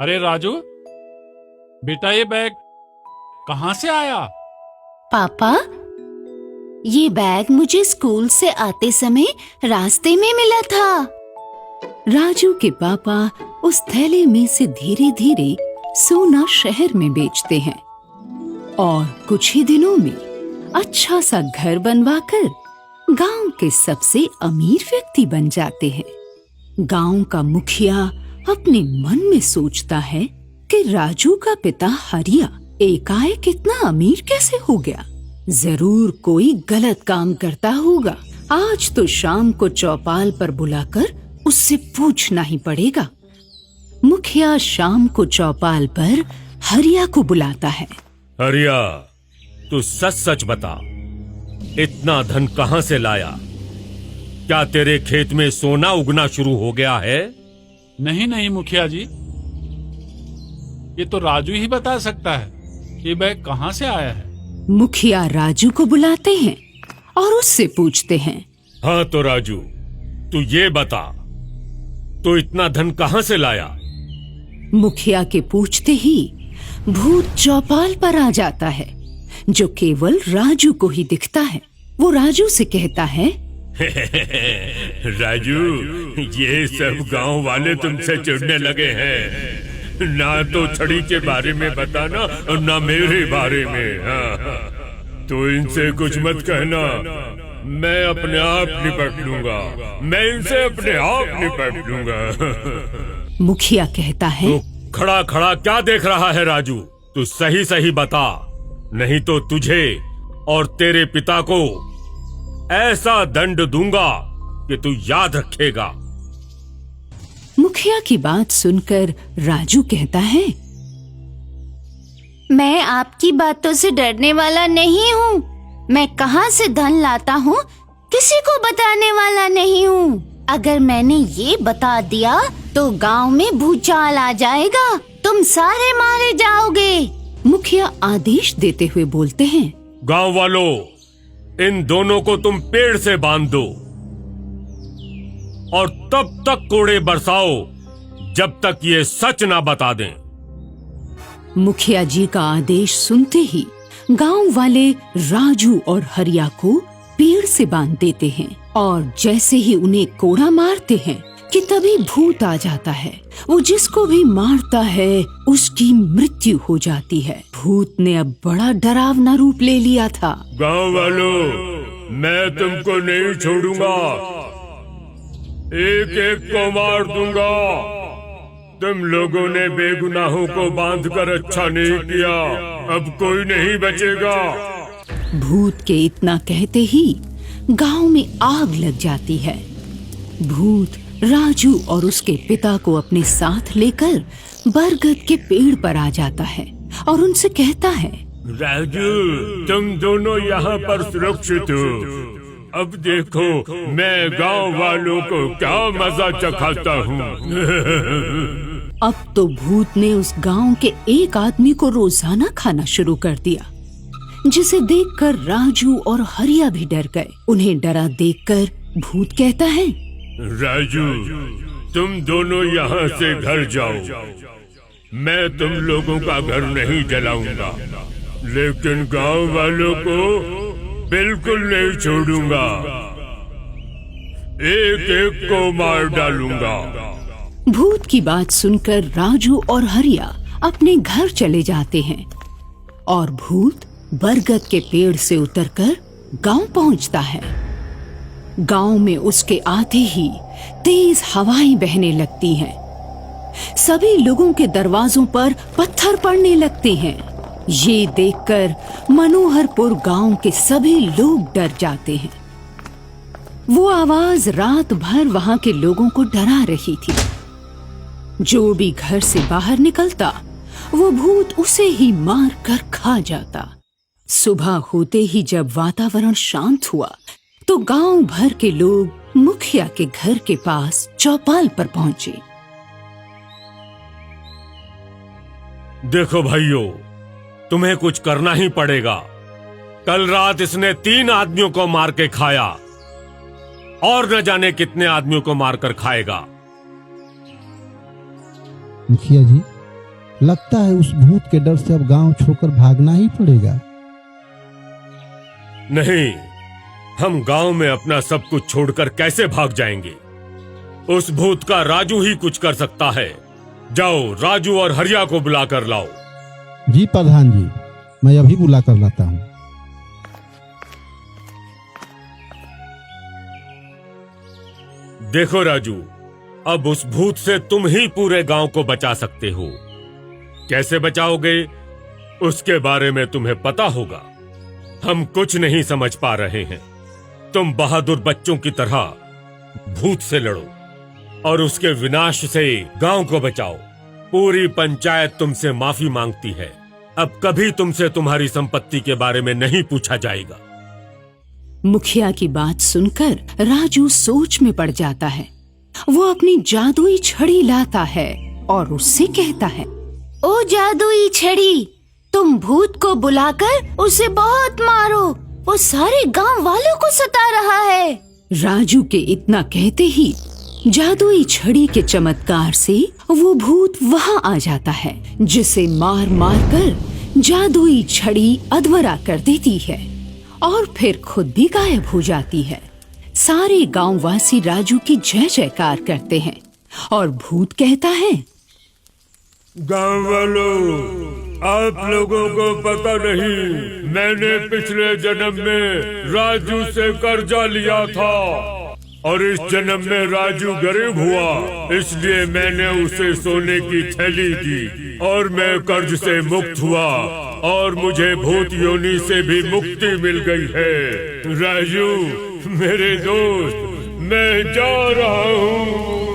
अरे राजू, बेटा ये बैग कहाँ से आया? पापा, ये बैग मुझे स्कूल से आते समय रास्ते में मिला था। राजू के पापा उस थैले में से धीरे धीरे सोना शहर में बेचते हैं और कुछ ही दिनों में अच्छा सा घर बनवाकर गांव के सबसे अमीर व्यक्ति बन जाते हैं। गांव का मुखिया अपने मन में सोचता है कि राजू का पिता हरिया एकाएक इतना अमीर कैसे हो गया। जरूर कोई गलत काम करता होगा। आज तो शाम को चौपाल पर बुलाकर उससे पूछना ही पड़ेगा। मुखिया शाम को चौपाल पर हरिया को बुलाता है। हरिया, तू सच सच बता, इतना धन कहाँ से लाया? क्या तेरे खेत में सोना उगना शुरू हो गया है? नहीं नहीं मुखिया जी, ये तो राजू ही बता सकता है ये बैग कहाँ से आया है। मुखिया राजू को बुलाते हैं और उससे पूछते हैं। हाँ तो राजू, तू ये बता, तो इतना धन कहाँ से लाया? मुखिया के पूछते ही भूत चौपाल पर आ जाता है, जो केवल राजू को ही दिखता है। वो राजू से कहता है, राजू, ये सब गांव वाले तुमसे चिढ़ने लगे हैं। ना तो छड़ी के बारे में बताना और ना मेरे बारे में। हाँ। तो इनसे कुछ मत कहना, मैं अपने आप निपट लूंगा। मैं इनसे अपने आप निपट लूंगा। मुखिया कहता है, तो खड़ा खड़ा क्या देख रहा है राजू? तू सही सही बता, नहीं तो तुझे और तेरे पिता को ऐसा दंड दूंगा कि तू याद रखेगा। मुखिया की बात सुनकर राजू कहता है, मैं आपकी बातों से डरने वाला नहीं हूँ। मैं कहाँ से धन लाता हूँ किसी को बताने वाला नहीं हूँ। अगर मैंने ये बता दिया तो गांव में भूचाल आ जाएगा, तुम सारे मारे जाओगे। मुखिया आदेश देते हुए बोलते हैं, गांव वालों, इन दोनों को तुम पेड़ से बांध दो और तब तक कोड़े बरसाओ जब तक ये सच ना बता दें। मुखिया जी का आदेश सुनते ही गांव वाले राजू और हरिया को पेड़ से बांध देते हैं और जैसे ही उन्हें कोड़ा मारते हैं कि तभी भूत आ जाता है। वो जिसको भी मारता है उसकी मृत्यु हो जाती है। भूत ने अब बड़ा डरावना रूप ले लिया था। गांव वालों, मैं तुमको नहीं छोड़ूंगा, एक एक को मार दूंगा। तुम लोगों ने बेगुनाहों को बांधकर अच्छा नहीं किया, अब कोई नहीं बचेगा। भूत के इतना कहते ही गांव में आग लग जाती है। भूत राजू और उसके पिता को अपने साथ लेकर बरगद के पेड़ पर आ जाता है और उनसे कहता है, राजू, तुम दोनों यहाँ पर सुरक्षित हो। अब देखो मैं गांव वालों को क्या मजा चखाता हूँ। अब तो भूत ने उस गांव के एक आदमी को रोजाना खाना शुरू कर दिया, जिसे देखकर राजू और हरिया भी डर गए। उन्हें डरा देखकर भूत कहता है, राजू, तुम दोनों यहाँ से घर जाओ। मैं तुम लोगों का घर नहीं जलाऊंगा, लेकिन गांव वालों को बिल्कुल नहीं छोड़ूंगा। एक एक को मार डालूंगा। भूत की बात सुनकर राजू और हरिया अपने घर चले जाते हैं और भूत बरगद के पेड़ से उतरकर गांव पहुंचता है। गांव में उसके आते ही तेज हवाएं बहने लगती हैं। सभी लोगों के दरवाजों पर पत्थर पड़ने लगते हैं। ये देखकर मनोहरपुर गांव के सभी लोग डर जाते हैं। वो आवाज रात भर वहां के लोगों को डरा रही थी। जो भी घर से बाहर निकलता वो भूत उसे ही मार कर खा जाता। सुबह होते ही जब वातावरण शांत हुआ तो गांव भर के लोग मुखिया के घर के पास चौपाल पर पहुंचे। देखो भाइयों, तुम्हें कुछ करना ही पड़ेगा। कल रात इसने 3 आदमियों को मार के खाया और न जाने कितने आदमियों को मारकर खाएगा। मुखिया जी, लगता है उस भूत के डर से अब गांव छोड़कर भागना ही पड़ेगा। नहीं, हम गांव में अपना सब कुछ छोड़कर कैसे भाग जाएंगे? उस भूत का राजू ही कुछ कर सकता है। जाओ, राजू और हरिया को बुला कर लाओ। जी प्रधान जी, मैं अभी बुला कर लाता हूँ। देखो राजू, अब उस भूत से तुम ही पूरे गांव को बचा सकते हो। कैसे बचाओगे उसके बारे में तुम्हें पता होगा। हम कुछ नहीं समझ पा रहे हैं। तुम बहादुर बच्चों की तरह भूत से लड़ो और उसके विनाश से गांव को बचाओ। पूरी पंचायत तुमसे माफी मांगती है। अब कभी तुमसे तुम्हारी संपत्ति के बारे में नहीं पूछा जाएगा। मुखिया की बात सुनकर राजू सोच में पड़ जाता है। वो अपनी जादुई छड़ी लाता है और उससे कहता है, ओ जादुई छड़ी, तुम भूत को बुलाकर उसे बहुत मारो, वो सारे गांव वालों को सता रहा है। राजू के इतना कहते ही जादुई छड़ी के चमत्कार से वो भूत वहां आ जाता है, जिसे मार मार कर जादुई छड़ी अधमरा कर देती है और फिर खुद भी गायब हो जाती है। सारे गांववासी राजू की जय जयकार करते हैं और भूत कहता है, गांव वालों, आप लोगों को पता नहीं, मैंने पिछले जन्म में राजू से कर्जा लिया था और इस जन्म में राजू गरीब हुआ, इसलिए मैंने उसे सोने की थैली दी और मैं कर्ज से मुक्त हुआ और मुझे भूत योनि से भी मुक्ति मिल गई है। राजू मेरे दोस्त, मैं जा रहा हूँ।